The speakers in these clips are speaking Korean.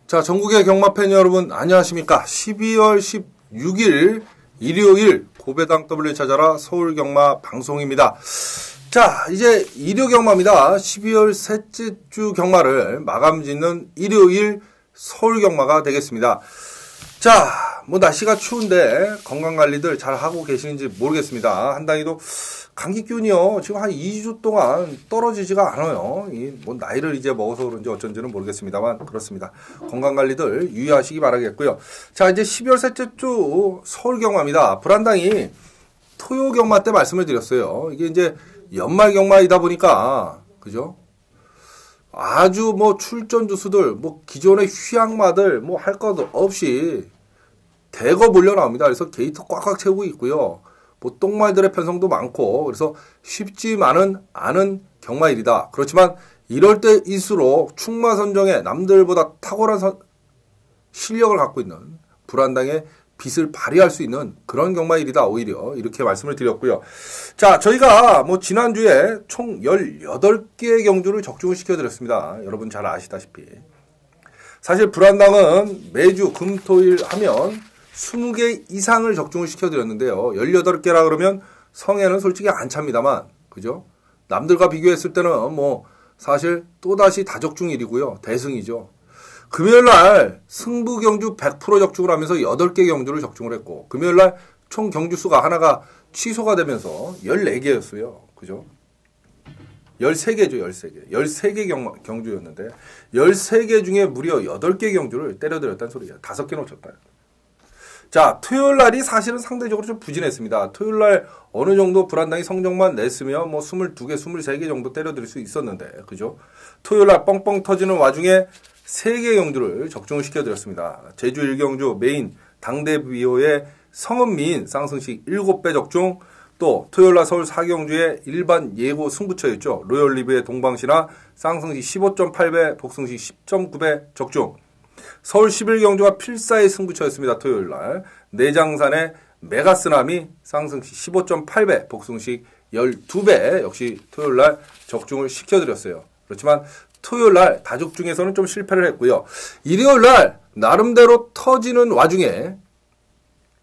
자, 전국의 경마팬 여러분 안녕하십니까? 12월 16일 일요일 고배당 W를 찾아라 서울경마 방송입니다. 자, 이제 일요경마입니다. 12월 셋째 주 경마를 마감 짓는 일요일 서울경마가 되겠습니다. 자, 뭐 날씨가 추운데 건강관리들 잘 하고 계시는지 모르겠습니다. 한당이도 감기 기운이요. 지금 한 2주 동안 떨어지지가 않아요. 뭐 나이를 이제 먹어서 그런지 어쩐지는 모르겠습니다만 그렇습니다. 건강관리들 유의하시기 바라겠고요. 자, 이제 12월 셋째 주 서울경마입니다. 불안당이 토요경마 때 말씀을 드렸어요. 이게 이제 연말경마이다 보니까 그죠? 아주 뭐 출전 주수들, 뭐 기존의 휴양마들 뭐 할 것 없이 대거 몰려 나옵니다. 그래서 게이트 꽉꽉 채우고 있고요. 뭐 똥말들의 편성도 많고 그래서 쉽지만은 않은 경마일이다. 그렇지만 이럴 때일수록 충마 선정에 남들보다 탁월한 실력을 갖고 있는 불안당의 빛을 발휘할 수 있는 그런 경마일이다. 오히려 이렇게 말씀을 드렸고요. 자, 저희가 뭐 지난주에 총 18개의 경주를 적중을 시켜드렸습니다. 여러분 잘 아시다시피 사실 불안당은 매주 금토일 하면 20개 이상을 적중을 시켜드렸는데요. 18개라 그러면 성에는 솔직히 안 찹니다만, 그죠? 남들과 비교했을 때는 뭐, 사실 또다시 다적중일이고요. 대승이죠. 금요일날 승부 경주 100% 적중을 하면서 8개 경주를 적중을 했고, 금요일날 총 경주수가 하나가 취소가 되면서 14개였어요. 그죠? 13개죠, 13개. 13개 경주였는데, 13개 중에 무려 8개 경주를 때려드렸다는 소리예요. 5개 놓쳤다. 자, 토요일날이 사실은 상대적으로 좀 부진했습니다. 토요일날 어느 정도 불안당이 성적만 냈으면 뭐 22개, 23개 정도 때려드릴 수 있었는데, 그죠? 토요일날 뻥뻥 터지는 와중에 3개 경주를 적중을 시켜드렸습니다. 제주 1경주 메인 당대비호의 성은미인 쌍승식 7배 적중, 또 토요일날 서울 4경주의 일반 예고 승부처였죠. 로열리브의 동방신화 쌍승식 15.8배, 복승식 10.9배 적중. 서울 11경주가 필사의 승부처였습니다. 토요일날 내장산의 메가스남이 쌍승식 15.8배, 복승식 12배 역시 토요일날 적중을 시켜드렸어요. 그렇지만 토요일날 다적중에서는 좀 실패를 했고요. 일요일날 나름대로 터지는 와중에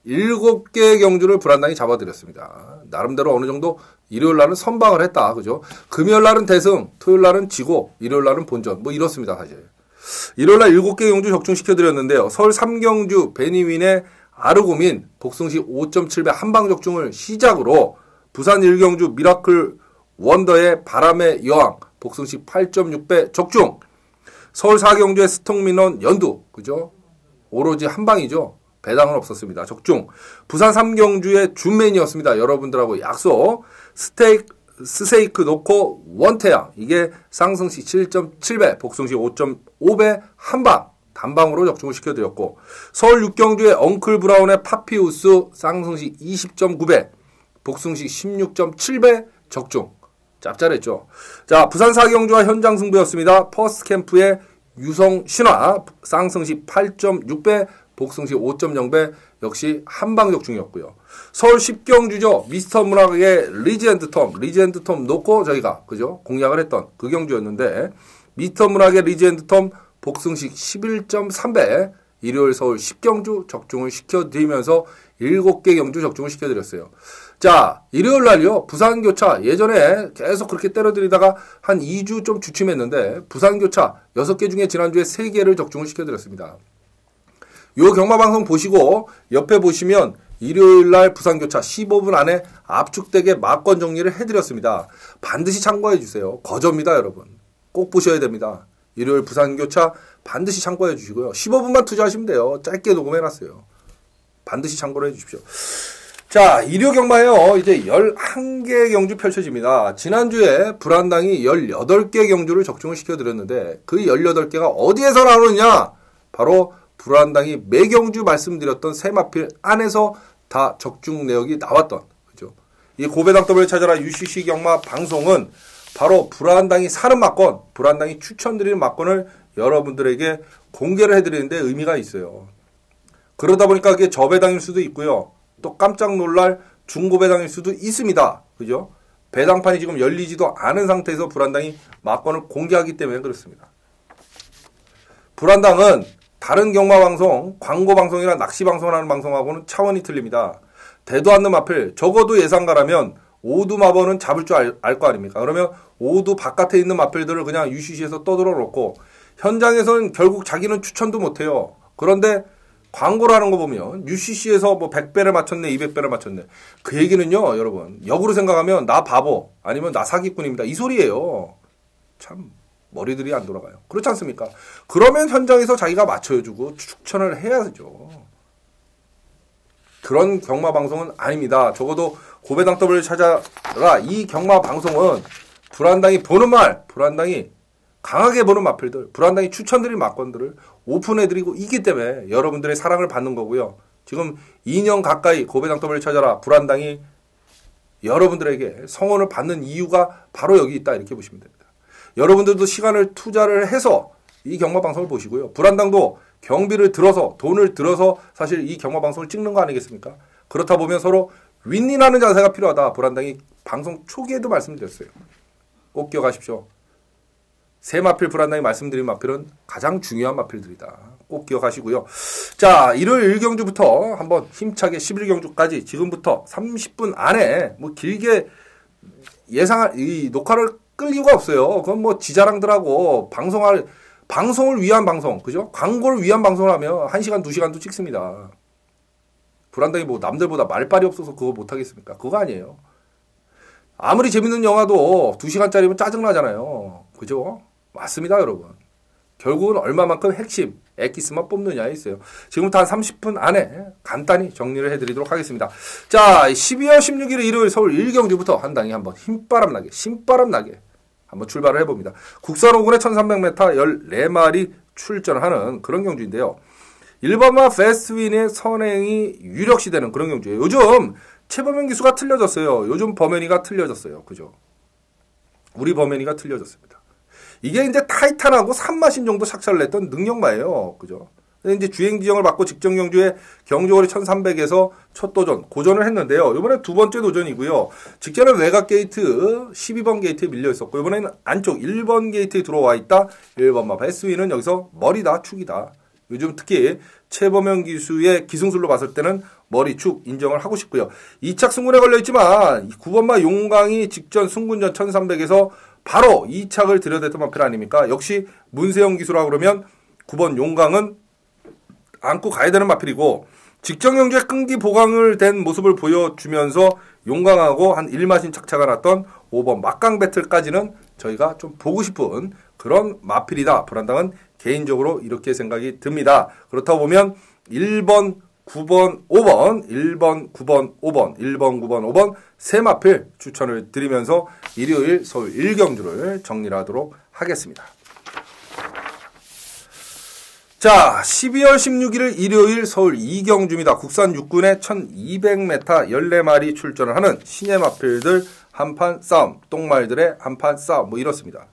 7개의 경주를 불안당이 잡아드렸습니다. 나름대로 어느 정도 일요일날은 선방을 했다. 그죠? 금요일날은 대승, 토요일날은 지고, 일요일날은 본전. 뭐 이렇습니다. 사실. 일요일날 7개 경주 적중시켜드렸는데요. 서울 3경주 베니윈의 아르고민 복승식 5.7배 한방 적중을 시작으로 부산 1경주 미라클 원더의 바람의 여왕 복승식 8.6배 적중, 서울 4경주의 스톡민원 연두, 그죠? 오로지 한방이죠. 배당은 없었습니다. 적중. 부산 3경주의 준맨이었습니다. 여러분들하고 약속. 스테이크 놓고 원태양, 이게 쌍승식 7.7배, 복승식 5.5배 한방, 단방으로 적중을 시켜드렸고, 서울 6경주의 엉클 브라운의 파피우스 쌍승식 20.9배, 복승식 16.7배 적중. 짭짤했죠. 자, 부산 4경주와 현장 승부였습니다. 퍼스트 캠프의 유성 신화 쌍승식 8.6배, 복승식 5.0배 역시 한방 적중이었고요. 서울 10경주죠. 미스터 문학의 리지앤드 톰 놓고 저희가 그죠? 공략을 했던 그 경주였는데, 미스터 문학의 리지앤드 톰 복승식 11.3배 일요일 서울 10경주 적중을 시켜드리면서 7개 경주 적중을 시켜드렸어요. 자, 일요일 날이요. 부산교차 예전에 계속 그렇게 때려드리다가 한 2주 좀 주춤했는데 부산교차 6개 중에 지난주에 3개를 적중을 시켜드렸습니다. 요 경마방송 보시고 옆에 보시면 일요일날 부산교차 15분 안에 압축되게 막권 정리를 해드렸습니다. 반드시 참고해 주세요. 거저입니다, 여러분. 꼭 보셔야 됩니다. 일요일 부산교차 반드시 참고해 주시고요. 15분만 투자하시면 돼요. 짧게 녹음해놨어요. 반드시 참고를 해주십시오. 자, 일요 경마에요. 이제 11개 경주 펼쳐집니다. 지난주에 불안당이 18개 경주를 적중을 시켜드렸는데 그 18개가 어디에서 나오느냐? 바로 불안당이 매경주 말씀드렸던 세마필 안에서 다 적중 내역이 나왔던, 그죠? 이 고배당 W를 찾아라 UCC 경마 방송은 바로 불안당이 사는 막권, 불안당이 추천드리는 막권을 여러분들에게 공개를 해드리는데 의미가 있어요. 그러다 보니까 그게 저배당일 수도 있고요. 또 깜짝 놀랄 중고배당일 수도 있습니다. 그죠? 배당판이 지금 열리지도 않은 상태에서 불안당이 막권을 공개하기 때문에 그렇습니다. 불안당은 다른 경마방송, 광고방송이나 낚시방송을 하는 방송하고는 차원이 틀립니다. 대도 않는 마필, 적어도 예상가라면 오두 마번은 잡을 줄 알 거 아닙니까? 그러면 오두 바깥에 있는 마필들을 그냥 UCC에서 떠들어 놓고 현장에서는 결국 자기는 추천도 못해요. 그런데 광고를 하는 거 보면 UCC에서 뭐 100배를 맞췄네, 200배를 맞췄네. 그 얘기는요, 여러분. 역으로 생각하면 나 바보 아니면 나 사기꾼입니다. 이 소리예요. 참 머리들이 안 돌아가요. 그렇지 않습니까? 그러면 현장에서 자기가 맞춰주고 추천을 해야죠. 그런 경마 방송은 아닙니다. 적어도 고배당 더블을 찾아라. 이 경마 방송은 불안당이 보는 말, 불안당이 강하게 보는 마필들, 불안당이 추천드린 막건들을 오픈해드리고 있기 때문에 여러분들의 사랑을 받는 거고요. 지금 2년 가까이 고배당 더블을 찾아라. 불안당이 여러분들에게 성원을 받는 이유가 바로 여기 있다. 이렇게 보시면 됩니다. 여러분들도 시간을 투자를 해서 이 경마 방송을 보시고요. 불안당도 경비를 들어서 돈을 들어서 사실 이 경마 방송을 찍는 거 아니겠습니까? 그렇다 보면 서로 윈윈하는 자세가 필요하다. 불안당이 방송 초기에도 말씀드렸어요. 꼭 기억하십시오. 새 마필 불안당이 말씀드린 마필은 가장 중요한 마필들이다. 꼭 기억하시고요. 자, 일요일 1경주부터 한번 힘차게 11경주까지 지금부터 30분 안에 뭐 길게 이 녹화를 끌 이유가 없어요. 그건 뭐 지자랑들하고 방송을 위한 방송, 그죠? 광고를 위한 방송을 하면 1시간, 2시간도 찍습니다. 불안당이 뭐 남들보다 말빨이 없어서 그거 못하겠습니까? 그거 아니에요. 아무리 재밌는 영화도 2시간짜리면 짜증나잖아요. 그죠? 맞습니다, 여러분. 결국은 얼마만큼 핵심, 엑기스만 뽑느냐에 있어요. 지금부터 한 30분 안에 간단히 정리를 해드리도록 하겠습니다. 자, 12월 16일 일요일 서울 1경주부터 한 당이 한번 신바람나게 한번 출발을 해봅니다. 국산 5군에 1300m 14마리 출전하는 그런 경주인데요. 1번마 패스트윈의 선행이 유력시되는 그런 경주예요. 요즘 최범현 기수가 틀려졌어요. 요즘 범현이가 틀려졌어요. 그죠? 우리 범현이가 틀려졌습니다. 이게 이제 타이탄하고 산마신 정도 착착을 냈던 능력마예요. 그죠? 근데 이제 주행 지정을 받고 직전 경주에 경주거리 1300에서 첫 도전, 고전을 했는데요. 이번에 두 번째 도전이고요. 직전에 외곽 게이트 12번 게이트에 밀려 있었고, 이번에는 안쪽 1번 게이트에 들어와 있다. 1번마 패스윈은 여기서 머리다, 축이다. 요즘 특히 최범현 기수의 기승술로 봤을 때는 머리, 축 인정을 하고 싶고요. 2착 승군에 걸려있지만 9번마 용강이 직전 승군전 1300에서 바로 2착을 들여댔던 마필 아닙니까? 역시 문세영 기수라 그러면 9번 용강은 안고 가야 되는 마필이고, 직전 경주에 끈기 보강을 된 모습을 보여주면서 용강하고 한 1마신 착착을 났던 5번 막강 배틀까지는 저희가 좀 보고 싶은 그런 마필이다. 불안당은 개인적으로 이렇게 생각이 듭니다. 그렇다고 보면 1번, 9번, 5번, 1번, 9번, 5번, 1번, 9번, 5번 세 마필 추천을 드리면서 일요일 서울 1경주를 정리를 하도록 하겠습니다. 자, 12월 16일 일요일 서울 2경주입니다. 국산 6군에 1200m 14마리 출전을 하는 신예 마필들 한판 싸움, 똥말들의 한판 싸움, 뭐 이렇습니다.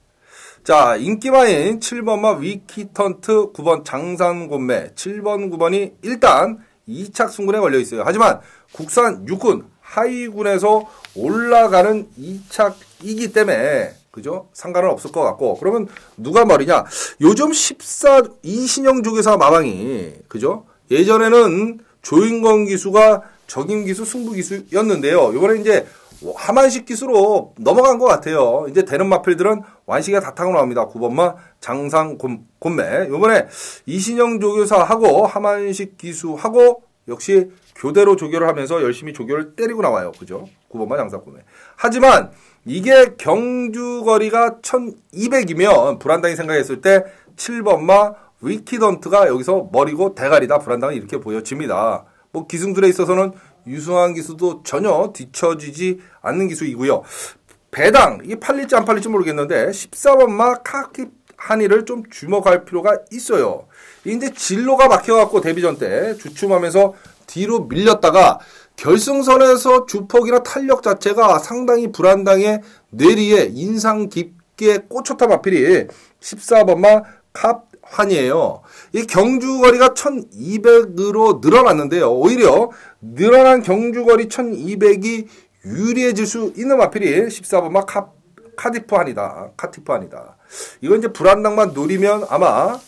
자, 인기마인 7번마 위키턴트, 9번 장산곤매, 7번, 9번이 일단 2착 승군에 걸려 있어요. 하지만 국산 6군 하위군에서 올라가는 2착이기 때문에 그죠? 상관은 없을 것 같고, 그러면 누가 머리냐? 요즘 14이신영 조교사 마방이 그죠? 예전에는 조인건 기수가 적임 기수, 승부 기수였는데요. 이번에 이제 하만식 기수로 넘어간 것 같아요. 이제 되는 마필들은 완식에 다 타고 나옵니다. 9번마 장상곤매. 이번에 이신영 조교사하고 하만식 기수하고 역시 교대로 조교를 하면서 열심히 조교를 때리고 나와요. 그죠? 9번마 장상곤매. 하지만 이게 경주거리가 1200이면 불안당이 생각했을 때 7번마 위키던트가 여기서 머리고 대가리다. 불안당이 이렇게 보여집니다. 뭐 기승술에 있어서는 유승환 기수도 전혀 뒤처지지 않는 기수이고요. 배당, 이게 팔릴지 안 팔릴지 모르겠는데 14번마 카키 한이를 좀 주목할 필요가 있어요. 이제 진로가 막혀갖고 데뷔전 때 주춤하면서 뒤로 밀렸다가 결승선에서 주폭이나 탄력 자체가 상당히 불안당의 뇌리에 인상 깊게 꽂혔다 마필이 14번마 캅환이에요. 이 경주거리가 1200으로 늘어났는데요. 오히려 늘어난 경주거리 1200이 유리해질 수 있는 마필이 14번마 카티프환이다. 이건 이제 불안당만 노리면 아마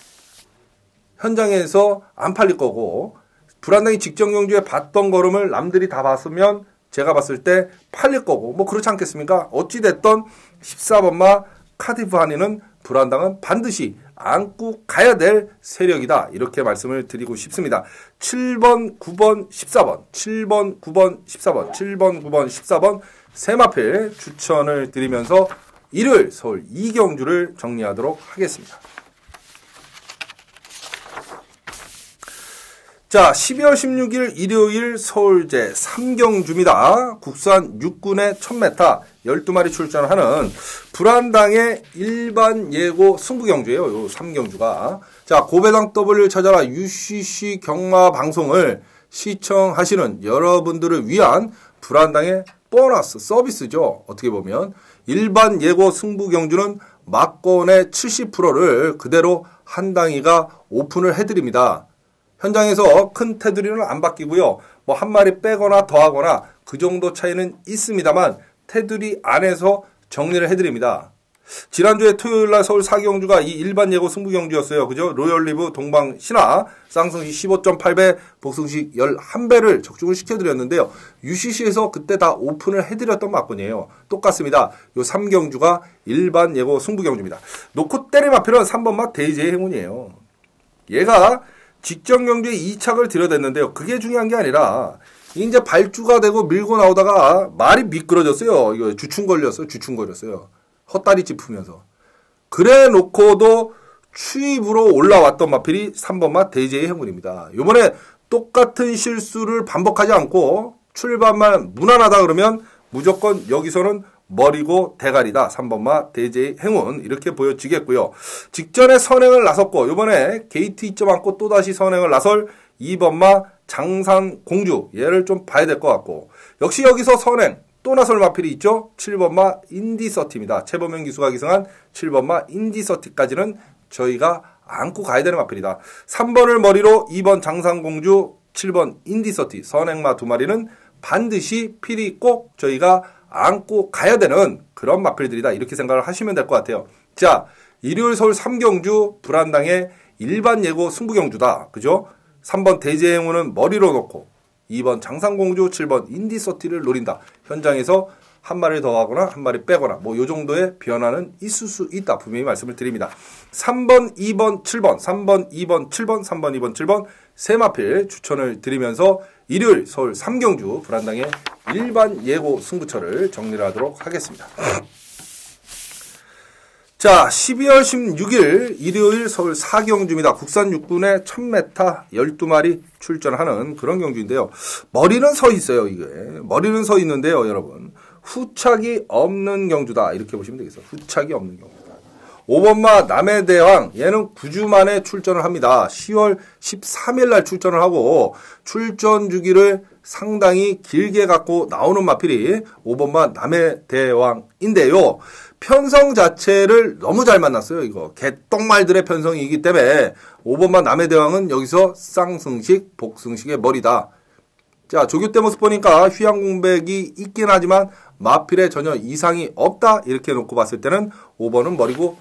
현장에서 안 팔릴 거고, 불안당이 직전 경주에 봤던 걸음을 남들이 다 봤으면 제가 봤을 때 팔릴 거고, 뭐 그렇지 않겠습니까? 어찌됐던 14번마 카디프 하니는 불안당은 반드시 안고 가야 될 세력이다. 이렇게 말씀을 드리고 싶습니다. 7번, 9번, 14번, 7번, 9번, 14번, 7번, 9번, 14번 세 마필 추천을 드리면서 일요일 서울 2경주를 정리하도록 하겠습니다. 자, 12월 16일 일요일 서울제 3경주입니다. 국산 6군의 1000m 12마리 출전하는 불안당의 일반 예고 승부경주예요. 요 3경주가. 자, 고배당 W를 찾아라 UCC 경마 방송을 시청하시는 여러분들을 위한 불안당의 보너스 서비스죠. 어떻게 보면 일반 예고 승부경주는 막권의 70%를 그대로 한 당이가 오픈을 해드립니다. 현장에서 큰 테두리는 안 바뀌고요. 뭐 한 마리 빼거나 더하거나 그 정도 차이는 있습니다만 테두리 안에서 정리를 해드립니다. 지난주에 토요일날 서울 4경주가 이 일반 예고 승부경주였어요. 그죠? 로열리브 동방 신화 쌍승시 15.8배 복승시 11배를 적중을 시켜드렸는데요. UCC에서 그때 다 오픈을 해드렸던 막권이에요. 똑같습니다. 요 3경주가 일반 예고 승부경주입니다. 놓고 때리마필은 3번마 데이제의 행운이에요. 얘가 직전 경주에 2착을 들여댔는데요. 그게 중요한 게 아니라 이제 발주가 되고 밀고 나오다가 말이 미끄러졌어요. 이거 주춤 걸렸어요. 헛다리 짚으면서. 그래 놓고도 추입으로 올라왔던 마필이 3번마 데이제의 행운입니다. 이번에 똑같은 실수를 반복하지 않고 출발만 무난하다 그러면 무조건 여기서는 머리고 대가리다. 3번마 데이제의 행운 이렇게 보여지겠고요. 직전에 선행을 나섰고 이번에 게이트 2점 안고 또다시 선행을 나설 2번마 장산공주 얘를 좀 봐야 될 것 같고 역시 여기서 선행 또 나설 마필이 있죠. 7번마 인디서티입니다. 최범현 기수가 기승한 7번마 인디서티까지는 저희가 안고 가야 되는 마필이다. 3번을 머리로 2번 장산공주 7번 인디서티 선행마 두 마리는 반드시 필히 꼭 저희가 안고 가야 되는 그런 마필들이다. 이렇게 생각을 하시면 될 것 같아요. 자, 일요일 서울 3경주 불안당의 일반 예고 승부경주다. 그죠? 3번 대제의 행운은 머리로 놓고 2번 장산공주 7번 인디서티를 노린다. 현장에서 한 마리 더 하거나 한 마리 빼거나 뭐 요 정도의 변화는 있을 수 있다. 분명히 말씀을 드립니다. 3번, 2번, 7번, 3번, 2번, 7번, 3번, 2번, 7번 세 마필 추천을 드리면서 일요일 서울 3경주 불안당의 일반 예고 승부처를 정리를 하도록 하겠습니다. 자, 12월 16일 일요일 서울 4경주입니다. 국산 6군의 1000m 12마리 출전하는 그런 경주인데요. 머리는 서 있어요, 이게. 머리는 서 있는데요, 여러분. 후착이 없는 경주다. 이렇게 보시면 되겠어요. 후착이 없는 경주다. 5번마 남의 대왕, 얘는 9주 만에 출전을 합니다. 10월 13일 날 출전을 하고 출전 주기를 상당히 길게 갖고 나오는 마필이 5번마 남의 대왕인데요. 편성 자체를 너무 잘 만났어요. 이거 개똥말들의 편성이기 때문에 5번마 남의 대왕은 여기서 쌍승식, 복승식의 머리다. 자, 조교 때 모습 보니까 휴양 공백이 있긴 하지만 마필에 전혀 이상이 없다. 이렇게 놓고 봤을 때는 5번은 머리고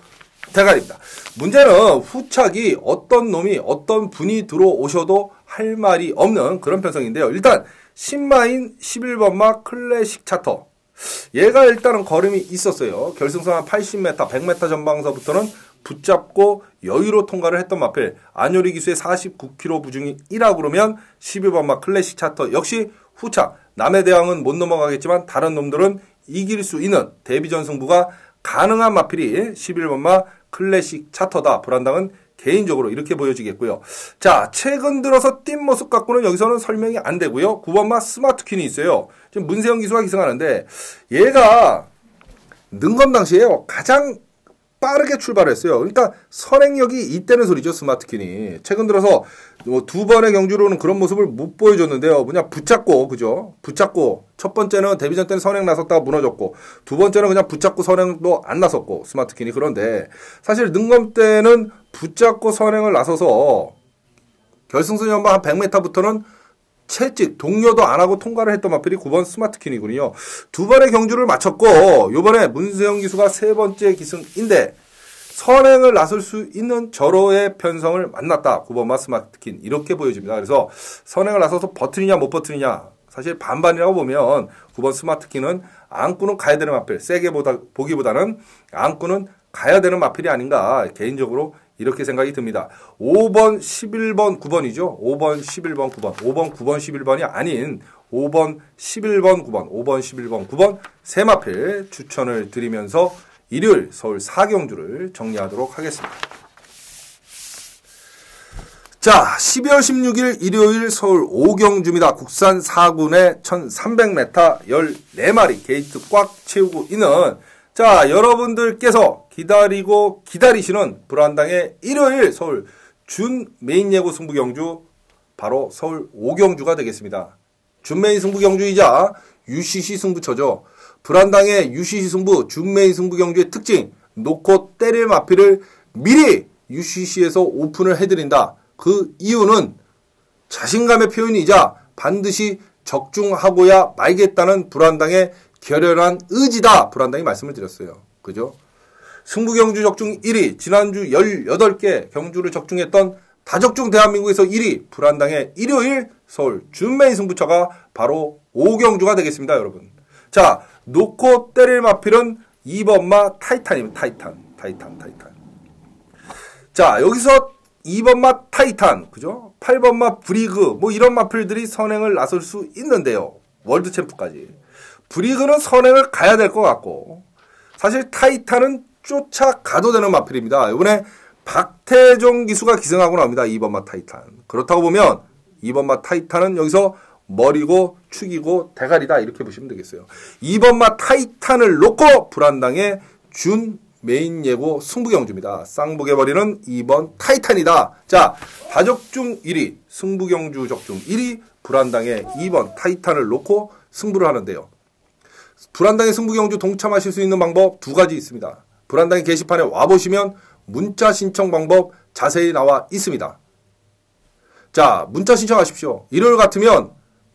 대가리입니다. 문제는 후착이 어떤 놈이 어떤 분이 들어오셔도 할 말이 없는 그런 편성인데요. 일단 신마인 11번마 클래식 차터. 얘가 일단은 걸음이 있었어요. 결승선 한 80m, 100m 전방서부터는 붙잡고 여유로 통과를 했던 마필. 안요리 기수의 49km 부중이 1하 그러면 11번마 클래식 차터 역시 후착. 남의 대왕은 못 넘어가겠지만 다른 놈들은 이길 수 있는 데뷔전 승부가 가능한 마필이 11번마 클래식 차터다. 불안당은 개인적으로 이렇게 보여지겠고요. 자, 최근 들어서 뛴 모습 갖고는 여기서는 설명이 안 되고요. 9번마 스마트 퀸이 있어요. 지금 문세영 기수가 기승하는데 얘가 능검 당시에 가장 빠르게 출발했어요. 그러니까 선행력이 있다는 소리죠. 스마트 퀸이. 최근 들어서 뭐 두 번의 경주로는 그런 모습을 못 보여줬는데요. 뭐냐 붙잡고 그죠? 붙잡고 첫 번째는 데뷔전 때는 선행 나섰다가 무너졌고 두 번째는 그냥 붙잡고 선행도 안 나섰고 스마트 퀸이. 그런데 사실 능검 때는 붙잡고 선행을 나서서 결승선 전방 한 100m부터는 채찍 동료도 안 하고 통과를 했던 마필이 9번 스마트 퀸이군요. 두 번의 경주를 마쳤고 요번에 문세영 기수가 세 번째 기승인데 선행을 나설 수 있는 절호의 편성을 만났다. 9번마 스마트킨 이렇게 보여집니다. 그래서 선행을 나서서 버티느냐 못 버티느냐 사실 반반이라고 보면 9번 스마트킨은 안구는 가야 되는 마필 세게 보기보다는 안구는 가야 되는 마필이 아닌가 개인적으로 이렇게 생각이 듭니다. 5번, 11번, 9번이죠. 5번, 11번, 9번. 5번, 9번, 11번이 아닌 5번, 11번, 9번. 5번, 11번, 9번 세 마필 추천을 드리면서 일요일 서울 4경주를 정리하도록 하겠습니다. 자, 12월 16일 일요일 서울 5경주입니다. 국산 4군에 1300m 14마리 게이트 꽉 채우고 있는 자, 여러분들께서 기다리시는 불안당의 일요일 서울 준 메인 예고 승부 경주 바로 서울 5경주가 되겠습니다. 준 메인 승부 경주이자 UCC 승부처죠. 불안당의 UCC 승부 준 메인 승부 경주의 특징 놓고 때릴 마필을 미리 UCC에서 오픈을 해드린다. 그 이유는 자신감의 표현이자 반드시 적중하고야 말겠다는 불안당의 결연한 의지다. 불안당이 말씀을 드렸어요. 그죠? 승부경주 적중 1위, 지난주 18개 경주를 적중했던 다적중 대한민국에서 1위, 불안당의 일요일 서울 준메인 승부처가 바로 5경주가 되겠습니다, 여러분. 자, 놓고 때릴 마필은 2번마 타이탄입니다. 타이탄. 자, 여기서 2번마 타이탄, 그죠? 8번마 브리그, 뭐 이런 마필들이 선행을 나설 수 있는데요. 월드 챔프까지. 브리그는 선행을 가야 될 것 같고, 사실 타이탄은 쫓아가도 되는 마필입니다. 이번에 박태종 기수가 기승하고 나옵니다. 2번마 타이탄. 그렇다고 보면 2번마 타이탄은 여기서 머리고 축이고 대가리다 이렇게 보시면 되겠어요. 2번마 타이탄을 놓고 불안당의 준 메인 예고 승부경주입니다. 쌍복의 머리는 2번 타이탄이다. 자, 다적중 1위, 승부경주 적중 1위, 불안당의 2번 타이탄을 놓고 승부를 하는데요. 불안당의 승부경주 동참하실 수 있는 방법 두 가지 있습니다. 불안당의 게시판에 와보시면 문자 신청 방법 자세히 나와 있습니다. 자, 문자 신청하십시오. 일요일 같으면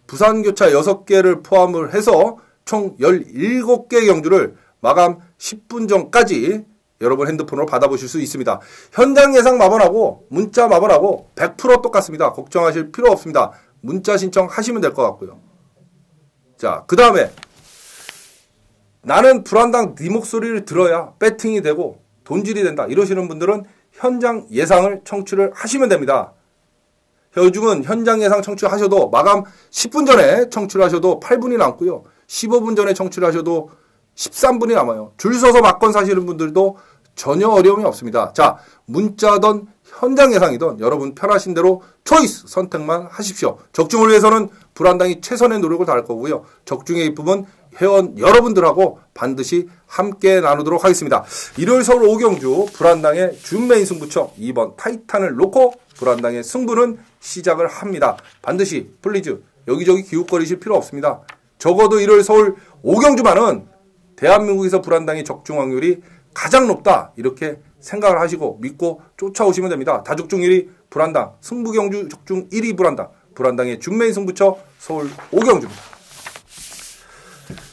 부산교차 6개를 포함을 해서 총 17개 경주를 마감 10분 전까지 여러분 핸드폰으로 받아보실 수 있습니다. 현장 예상 마번하고 문자 마번하고 100% 똑같습니다. 걱정하실 필요 없습니다. 문자 신청하시면 될 것 같고요. 자, 그 다음에 나는 불안당 네 목소리를 들어야 배팅이 되고 돈질이 된다. 이러시는 분들은 현장 예상을 청취를 하시면 됩니다. 요즘은 현장 예상 청취하셔도 마감 10분 전에 청취를 하셔도 8분이 남고요. 15분 전에 청취를 하셔도 13분이 남아요. 줄 서서 막건 사시는 분들도 전혀 어려움이 없습니다. 자, 문자든 현장 예상이든 여러분 편하신 대로 초이스 선택만 하십시오. 적중을 위해서는 불안당이 최선의 노력을 다할 거고요. 적중의 기쁨은 회원 여러분들하고 반드시 함께 나누도록 하겠습니다. 일요일 서울 5경주 불안당의 준메인 승부처 2번 타이탄을 놓고 불안당의 승부는 시작을 합니다. 반드시 플리즈 여기저기 기웃거리실 필요 없습니다. 적어도 일요일 서울 5경주만은 대한민국에서 불안당의 적중 확률이 가장 높다 이렇게 생각을 하시고 믿고 쫓아오시면 됩니다. 다적중 1위 불안당, 승부경주 적중 1위 불안당의 준메인 승부처 서울 5경주입니다.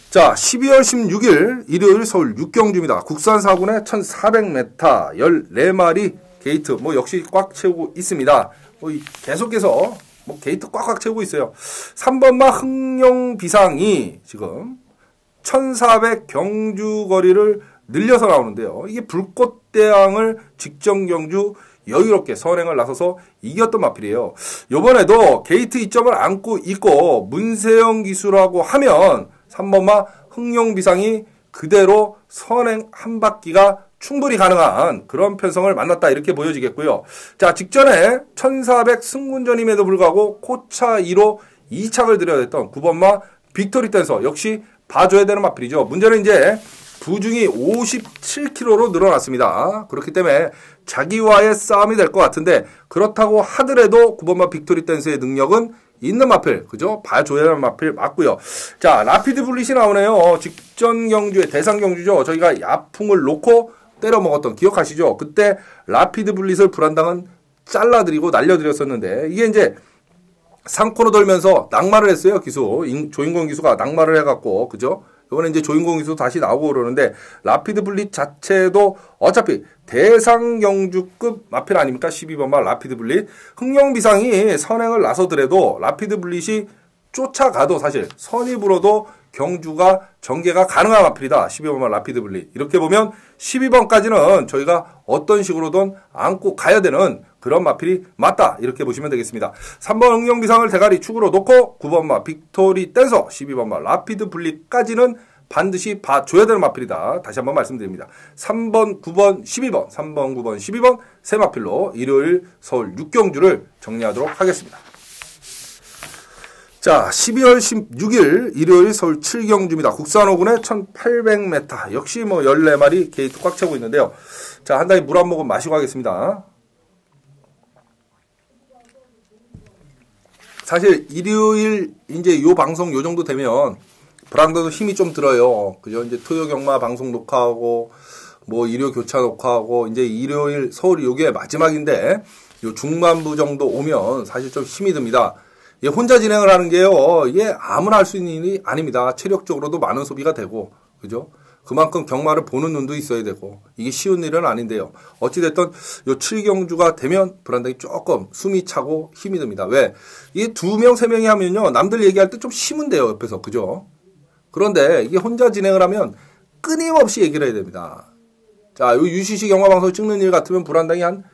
자, 12월 16일 일요일 서울 6경주입니다. 국산 4군에 1400m 14마리 게이트 뭐 역시 꽉 채우고 있습니다. 계속해서 뭐 게이트 꽉꽉 채우고 있어요. 3번마 흥룡비상이 지금 1400 경주 거리를 늘려서 나오는데요. 이게 불꽃대왕을 직전 경주 여유롭게 선행을 나서서 이겼던 마필이에요. 이번에도 게이트 2점을 안고 있고 문세영 기수라고 하면 3번마 흥룡비상이 그대로 선행 한 바퀴가 충분히 가능한 그런 편성을 만났다 이렇게 보여지겠고요. 자, 직전에 1400 승군전임에도 불구하고 코차 2로 2착을 들여야 됐던 9번마 빅토리 댄서 역시 봐줘야 되는 마필이죠. 문제는 이제 부중이 57kg로 늘어났습니다. 그렇기 때문에 자기와의 싸움이 될 것 같은데 그렇다고 하더라도 9번마 빅토리 댄스의 능력은 있는 마필, 그죠? 봐줘야 하는 마필 맞고요. 자, 라피드 블릿이 나오네요. 직전 경주의 대상 경주죠. 저희가 야풍을 놓고 때려 먹었던 기억하시죠? 그때 라피드 블릿을 불안당은 잘라드리고 날려드렸었는데 이게 이제 상코너 돌면서 낙마를 했어요. 기수 조인권 기수가 낙마를 해갖고 그죠? 이번에 이제 조인공 기수 다시 나오고 그러는데 라피드 블릿 자체도 어차피 대상 경주급 마필 아닙니까? 12번마 라피드 블릿. 흥령비상이 선행을 나서더라도 라피드 블릿이 쫓아가도 사실 선입으로도 경주가 전개가 가능한 마필이다. 12번마 라피드 블릿. 이렇게 보면 12번까지는 저희가 어떤 식으로든 안고 가야 되는 그런 마필이 맞다. 이렇게 보시면 되겠습니다. 3번 흥령비상을 대가리 축으로 놓고 9번마 빅토리 댄서, 12번마 라피드 블릿까지는 반드시 봐줘야 되는 마필이다. 다시 한번 말씀드립니다. 3번, 9번, 12번, 3번, 9번, 12번 세 마필로 일요일 서울 6경주를 정리하도록 하겠습니다. 자, 12월 16일 일요일 서울 7경주입니다. 국산 5군의 1800m. 역시 뭐 14마리 게이트 꽉 차고 있는데요. 자, 한 단위 물 한 모금 마시고 하겠습니다. 사실 일요일 이제 요 방송 요 정도 되면 브랑더도 힘이 좀 들어요. 그죠? 이제 토요 경마 방송 녹화하고 뭐 일요 교차 녹화하고 이제 일요일 서울 요게 마지막인데 요 중반부 정도 오면 사실 좀 힘이 듭니다. 예, 혼자 진행을 하는 게요. 예, 아무나 할 수 있는 일이 아닙니다. 체력적으로도 많은 소비가 되고, 그죠? 그만큼 경마를 보는 눈도 있어야 되고, 이게 쉬운 일은 아닌데요. 어찌됐든, 요 7경주가 되면 불안당이 조금 숨이 차고 힘이 듭니다. 왜? 이게 2명, 3명이 하면요. 남들 얘기할 때 좀 쉬면 돼요. 옆에서. 그죠? 그런데 이게 혼자 진행을 하면 끊임없이 얘기를 해야 됩니다. 자, 요 UCC 경마방송 찍는 일 같으면 불안당이 한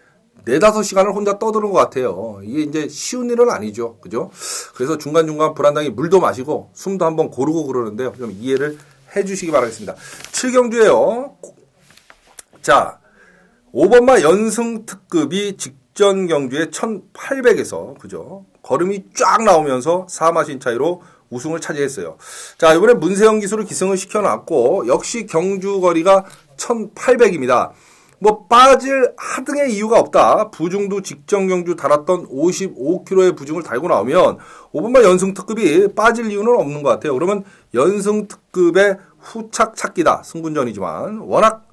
4-5시간을 혼자 떠드는 것 같아요. 이게 이제 쉬운 일은 아니죠. 그죠? 그래서 중간중간 불안당히 물도 마시고 숨도 한번 고르고 그러는데요. 좀 이해를 해 주시기 바라겠습니다. 7경주에요. 자, 5번마 연승 특급이 직전 경주에 1800에서, 그죠? 걸음이 쫙 나오면서 4마신 차이로 우승을 차지했어요. 자, 이번에 문세영 기수를 기승을 시켜놨고, 역시 경주 거리가 1800입니다. 뭐 빠질 하등의 이유가 없다. 부중도 직전 경주 달았던 55kg의 부중을 달고 나오면 5번마 연승 특급이 빠질 이유는 없는 것 같아요. 그러면 연승 특급의 후착 찾기다. 승분전이지만 워낙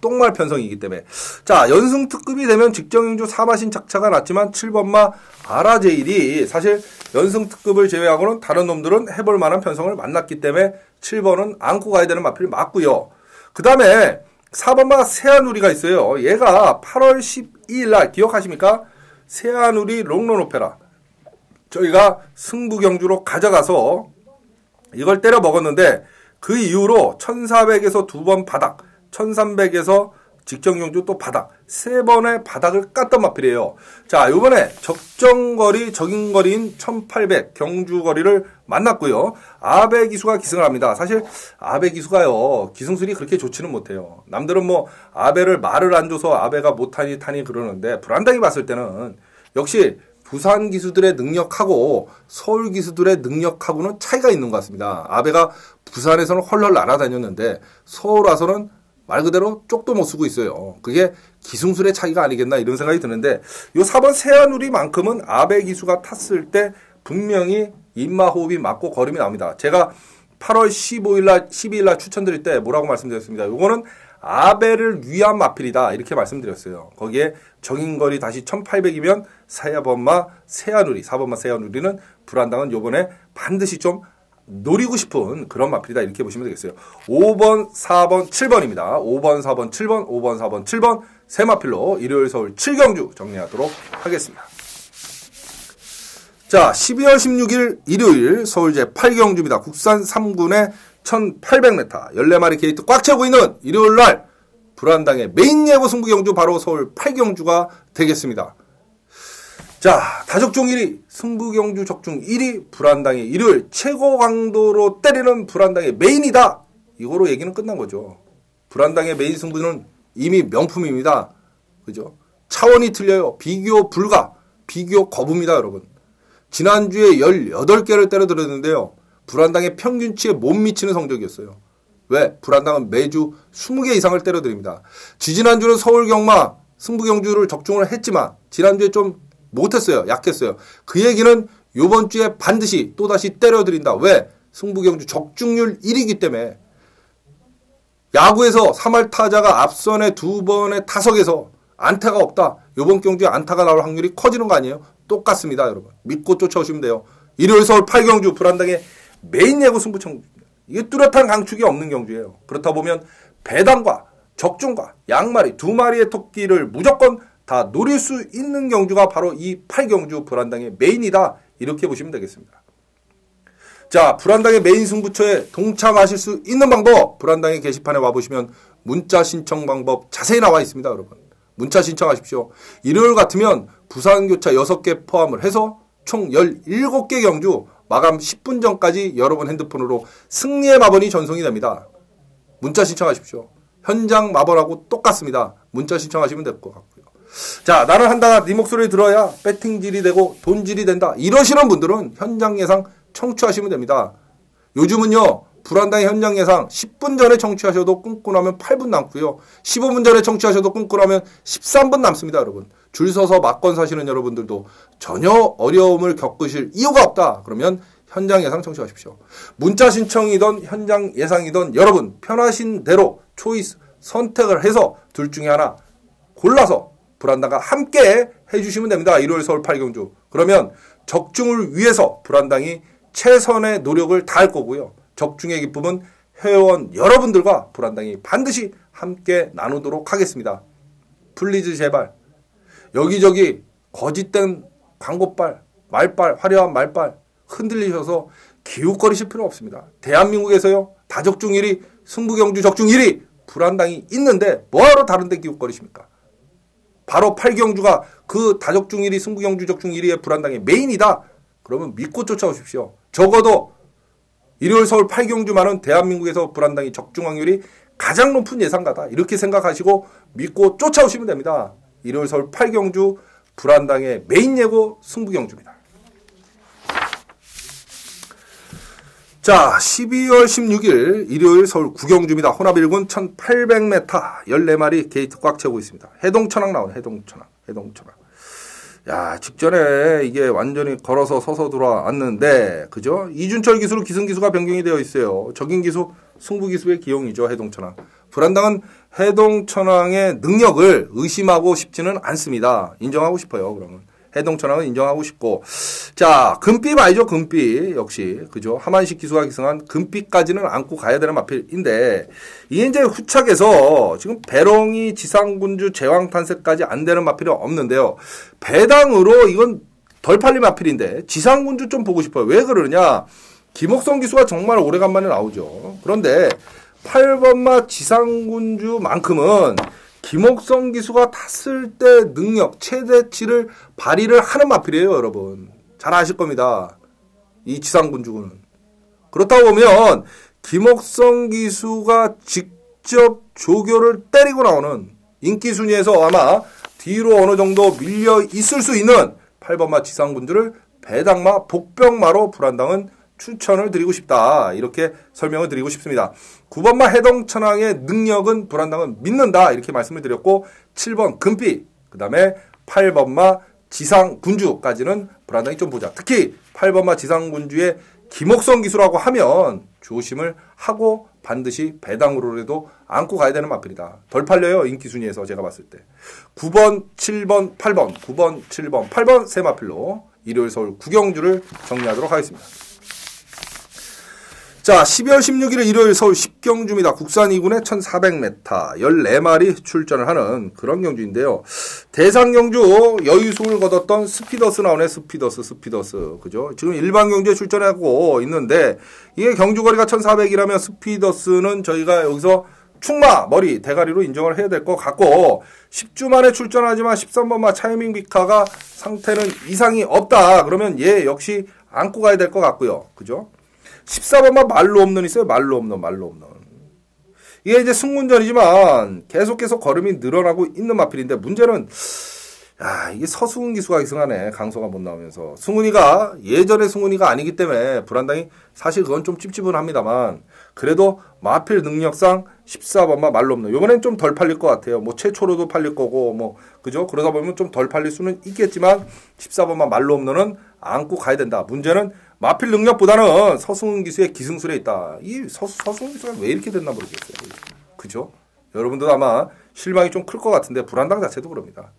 똥말 편성이기 때문에. 자, 연승 특급이 되면 직전 경주 4마신 착차가 났지만 7번마 아라제일이 사실 연승 특급을 제외하고는 다른 놈들은 해볼 만한 편성을 만났기 때문에 7번은 안고 가야 되는 마필이 맞고요. 그 다음에 4번마 세아누리가 있어요. 얘가 8월 12일 날 기억하십니까? 세아누리 롱런 오페라. 저희가 승부 경주로 가져가서 이걸 때려 먹었는데 그 이후로 1400에서 2번 바닥, 1300에서 직전 경주 또 바닥, 3번의 바닥을 깠던 마필이에요. 자, 요번에 적정거리, 적인거리인 1800 경주거리를 만났고요. 아베 기수가 기승을 합니다. 사실 아베 기수가요, 기승술이 그렇게 좋지는 못해요. 남들은 뭐 아베를 말을 안 줘서 아베가 못하니 타니 그러는데 불안당히 봤을 때는 역시 부산 기수들의 능력하고 서울 기수들의 능력하고는 차이가 있는 것 같습니다. 아베가 부산에서는 헐헐 날아다녔는데 서울 와서는 말 그대로 쪽도 못 쓰고 있어요. 그게 기승술의 차이가 아니겠나 이런 생각이 드는데 요 4번 세아누리만큼은 아베 기수가 탔을 때 분명히 입마호흡이 맞고 걸음이 나옵니다. 제가 8월 15일날 12일날 추천드릴 때 뭐라고 말씀드렸습니다. 요거는 아베를 위한 마필이다 이렇게 말씀드렸어요. 거기에 정인거리 다시 1800이면 4번마 세아누리는 불안당은 요번에 반드시 좀 노리고 싶은 그런 마필이다 이렇게 보시면 되겠어요. 5번, 4번, 7번입니다. 5번, 4번, 7번, 5번, 4번, 7번 세 마필로 일요일 서울 7경주 정리하도록 하겠습니다. 자, 12월 16일 일요일 서울 제8경주입니다. 국산 3군의 1800m 14마리 게이트 꽉 차고 있는 일요일 날 불안당의 메인 예고 승부 경주 바로 서울 8경주가 되겠습니다. 자, 다적중 1위, 승부경주 적중 1위, 불안당의 일요일 최고 강도로 때리는 불안당의 메인이다. 이거로 얘기는 끝난 거죠. 불안당의 메인 승부는 이미 명품입니다. 그죠? 차원이 틀려요. 비교 불가, 비교 거부입니다, 여러분. 지난주에 18개를 때려들었는데요. 불안당의 평균치에 못 미치는 성적이었어요. 왜? 불안당은 매주 20개 이상을 때려드립니다. 지지난주는 서울경마 승부경주를 적중을 했지만 지난주에 좀 못했어요. 약했어요. 그 얘기는 요번 주에 반드시 또다시 때려드린다. 왜? 승부경주 적중률 1위이기 때문에. 야구에서 3할 타자가 앞선에 2번의 타석에서 안타가 없다. 요번 경주에 안타가 나올 확률이 커지는 거 아니에요? 똑같습니다, 여러분. 믿고 쫓아오시면 돼요. 일요일 서울 8경주 불안당의 메인 예고 승부청 이게 뚜렷한 강축이 없는 경주예요. 그렇다 보면 배당과 적중과 양마리 두 마리의 토끼를 무조건 다 노릴 수 있는 경주가 바로 이 8경주 불안당의 메인이다. 이렇게 보시면 되겠습니다. 자, 불안당의 메인 승부처에 동참하실 수 있는 방법, 불안당의 게시판에 와보시면 문자 신청 방법 자세히 나와 있습니다. 여러분, 문자 신청하십시오. 일요일 같으면 부산교차 6개 포함을 해서 총 17개 경주 마감 10분 전까지 여러분 핸드폰으로 승리의 마번이 전송이 됩니다. 문자 신청하십시오. 현장 마번하고 똑같습니다. 문자 신청하시면 될 것 같고요. 자, 나는 한다. 네 목소리 들어야 배팅질이 되고 돈질이 된다. 이러시는 분들은 현장 예상 청취하시면 됩니다. 요즘은요, 불안당의 현장 예상 10분 전에 청취하셔도 끊고 나면 8분 남고요. 15분 전에 청취하셔도 끊고 나면 13분 남습니다, 여러분. 줄 서서 막건 사시는 여러분들도 전혀 어려움을 겪으실 이유가 없다. 그러면 현장 예상 청취하십시오. 문자 신청이든 현장 예상이든 여러분 편하신 대로 초이스 선택을 해서 둘 중에 하나 골라서 불안당과 함께 해주시면 됩니다. 일요일 서울 8경주. 그러면 적중을 위해서 불안당이 최선의 노력을 다할 거고요. 적중의 기쁨은 회원 여러분들과 불안당이 반드시 함께 나누도록 하겠습니다. 플리즈 제발 여기저기 거짓된 광고빨, 말빨, 화려한 말빨 흔들리셔서 기웃거리실 필요 없습니다. 대한민국에서요. 다적중 1위, 승부경주 적중 1위 불안당이 있는데 뭐하러 다른 데 기웃거리십니까? 바로 8경주가 그 다적중 1위, 승부경주 적중 1위의 불안당의 메인이다. 그러면 믿고 쫓아오십시오. 적어도 일요일 서울 8경주만은 대한민국에서 불안당이 적중 확률이 가장 높은 예상가다. 이렇게 생각하시고 믿고 쫓아오시면 됩니다. 일요일 서울 8경주 불안당의 메인 예고 승부경주입니다. 자, 12월 16일 일요일 서울 9경주입니다. 혼합 1군 1800m 14마리 게이트 꽉 채우고 있습니다. 해동천왕 나오네. 해동천왕. 야, 직전에 이게 완전히 걸어서 서서 들어왔는데, 그죠? 이준철 기수로 기승기수가 변경이 되어 있어요. 적인 기수, 승부 기수의 기용이죠. 해동천왕. 불안당은 해동천왕의 능력을 의심하고 싶지는 않습니다. 인정하고 싶어요. 그러면. 해동천왕은 인정하고 싶고. 자, 금빛 알죠? 금빛. 역시. 그죠? 하만식 기수가 기승한 금빛까지는 안고 가야 되는 마필인데, 이게 이제 후착에서 지금 배롱이 지상군주 제왕탄세까지 안 되는 마필이 없는데요. 배당으로 이건 덜 팔린 마필인데, 지상군주 좀 보고 싶어요. 왜 그러냐? 김옥성 기수가 정말 오래간만에 나오죠. 그런데 8번마 지상군주만큼은 김옥성 기수가 탔을 때 능력 최대치를 발휘를 하는 마필이에요, 여러분. 잘 아실 겁니다. 이 지상군주는. 그렇다고 보면 김옥성 기수가 직접 조교를 때리고 나오는 인기 순위에서 아마 뒤로 어느 정도 밀려 있을 수 있는 8번마 지상군주를 배당마, 복병마로 불안당은 추천을 드리고 싶다. 이렇게 설명을 드리고 싶습니다. 9번마 해동천왕의 능력은 불안당은 믿는다. 이렇게 말씀을 드렸고 7번 금빛, 그 다음에 8번마 지상군주까지는 불안당이 좀 보자. 특히 8번마 지상군주의 김옥성 기수라고 하면 조심을 하고 반드시 배당으로라도 안고 가야 되는 마필이다. 덜 팔려요. 인기 순위에서 제가 봤을 때. 9번, 7번, 8번, 9번, 7번, 8번 세 마필로 일요일 서울 9경주를 정리하도록 하겠습니다. 자, 12월 16일 일요일 서울 10경주입니다. 국산 2군에 1400m 14마리 출전을 하는 그런 경주인데요. 대상 경주 여유승을 거뒀던 스피더스 나오네. 스피더스. 그죠? 지금 일반 경주에 출전하고 있는데 이게 경주거리가 1400이라면 스피더스는 저희가 여기서 충마, 머리, 대가리로 인정을 해야 될 것 같고 10주 만에 출전하지만 13번마 차이밍 비카가 상태는 이상이 없다. 그러면 얘 역시 안고 가야 될 것 같고요. 그죠? 14번만 말로 없는 있어요. 말로 없는. 이게 이제 승문전이지만 계속 걸음이 늘어나고 있는 마필인데 문제는 이게 서승훈 기수가 기승하네. 강소가 못 나오면서. 승훈이가 예전의 승훈이가 아니기 때문에 불안당이 사실 그건 좀 찝찝은 그래도 마필 능력상 14번만 말로 없는. 요번엔 좀 덜 팔릴 것 같아요. 뭐 최초로도 팔릴 거고 그죠? 그러다 보면 좀 덜 팔릴 수는 있겠지만 14번만 말로 없는은 안고 가야 된다. 문제는 마필 능력보다는 서승훈 기수의 기승술에 있다. 이 서승훈 기수가 왜 이렇게 됐나 모르겠어요. 그죠? 여러분들도 아마 실망이 좀 클 것 같은데 불안당 자체도 그럽니다.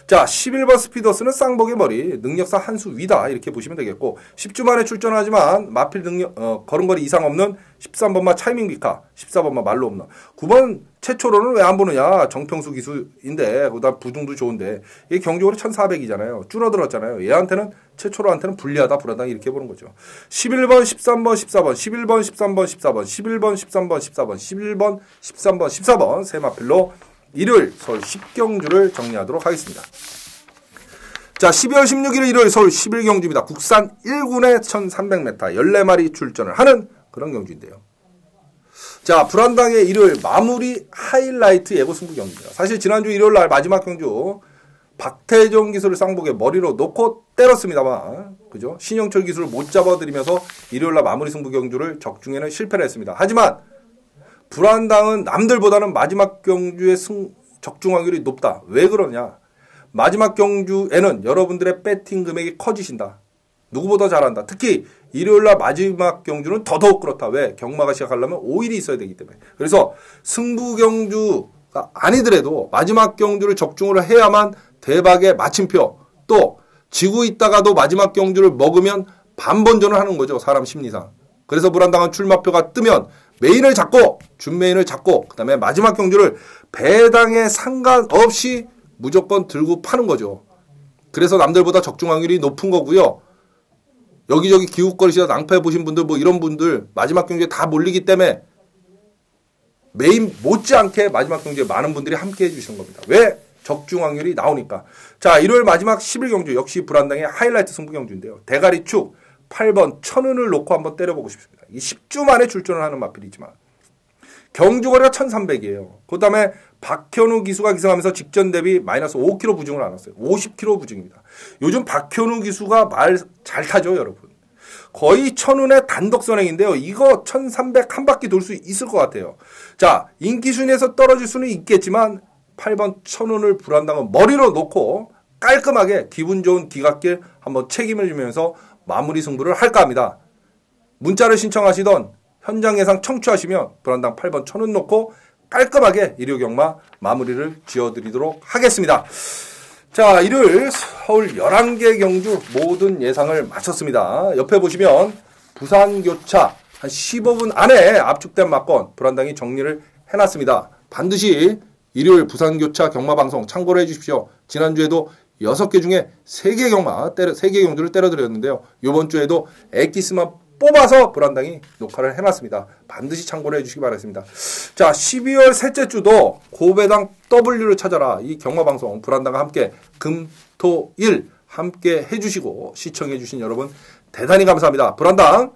자, 11번 스피더스는 쌍복의 머리, 능력상 한 수 위다 이렇게 보시면 되겠고 10주 만에 출전하지만 마필 걸음걸이 이상 없는 13번마 차이밍 비카, 14번마 말로 없는 9번 최초로는 왜 안 보느냐. 정평수 기수인데 그다음 부중도 좋은데 이게 경적으로 1400이잖아요. 줄어들었잖아요. 얘한테는 최초로한테는 불리하다. 불안당 이렇게 보는 거죠. 11번 13번 14번 11번 13번 14번 11번 13번 14번 11번 13번 14번 세 마필로 일요일 서울 10경주를 정리하도록 하겠습니다. 자, 12월 16일 일요일 서울 11경주입니다. 국산 1군에 1300m 14마리 출전을 하는 그런 경주인데요. 자, 불안당의 일요일 마무리 하이라이트 예고 승부 경기입니다. 사실 지난주 일요일 날 마지막 경주 박태종 기술을 쌍복에 머리로 놓고 때렸습니다만, 그죠? 신영철 기술을 못 잡아들이면서 일요일 날 마무리 승부 경주를 적중에는 실패를 했습니다. 하지만 불안당은 남들보다는 마지막 경주의 적중 확률이 높다. 왜 그러냐? 마지막 경주에는 여러분들의 배팅 금액이 커지신다. 누구보다 잘한다. 특히 일요일날 마지막 경주는 더더욱 그렇다. 왜? 경마가 시작하려면 5일이 있어야 되기 때문에. 그래서 승부 경주가 아니더라도 마지막 경주를 적중을 해야만 대박의 마침표, 또 지고 있다가도 마지막 경주를 먹으면 반번전을 하는 거죠. 사람 심리상. 그래서 불안당한 출마표가 뜨면 메인을 잡고 준메인을 잡고 그 다음에 마지막 경주를 배당에 상관없이 무조건 들고 파는 거죠. 그래서 남들보다 적중 확률이 높은 거고요. 여기저기 기웃거리시다 낭패 보신 분들 뭐 이런 분들 마지막 경주에 다 몰리기 때문에 메인 못지않게 마지막 경주에 많은 분들이 함께 해주시는 겁니다. 왜? 적중 확률이 나오니까. 자, 일요일 마지막 10일 경주 역시 불안당의 하이라이트 승부 경주인데요. 대가리축 8번 천은을 놓고 한번 때려보고 싶습니다. 이 10주 만에 출전을 하는 마필이지만 경주거리가 1300이에요. 그 다음에 박현우 기수가 기승하면서 직전 대비 마이너스 5kg 부중을 안았어요. 50kg 부중입니다. 요즘 박현우 기수가 말 잘 타죠, 여러분. 거의 천운의 단독 선행인데요. 이거 1300 한 바퀴 돌 수 있을 것 같아요. 자, 인기 순위에서 떨어질 수는 있겠지만 8번 천운을 불안당은 머리로 놓고 깔끔하게 기분 좋은 기갓길 한번 책임을 지면서 마무리 승부를 할까 합니다. 문자를 신청하시던 현장 예상 청취하시면 불안당 8번 천운 놓고 깔끔하게 일요 경마 마무리를 지어드리도록 하겠습니다. 자, 일요일 서울 11개 경주 모든 예상을 마쳤습니다. 옆에 보시면 부산교차 한 15분 안에 압축된 막건 불안당이 정리를 해놨습니다. 반드시 일요일 부산교차 경마방송 참고를 해주십시오. 지난주에도 6개 중에 3개 경주를 때려드렸는데요. 이번 주에도 엑기스만 뽑아서 불안당이 녹화를 해놨습니다. 반드시 참고를 해주시기 바라겠습니다. 자, 12월 셋째 주도 고배당 W를 찾아라. 이 경마방송 불안당과 함께 금, 토, 일 함께 해주시고 시청해주신 여러분 대단히 감사합니다. 불안당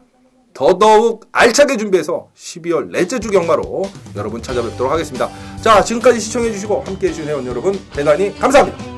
더더욱 알차게 준비해서 12월 넷째 주 경마로 여러분 찾아뵙도록 하겠습니다. 자, 지금까지 시청해주시고 함께 해주신 회원 여러분 대단히 감사합니다.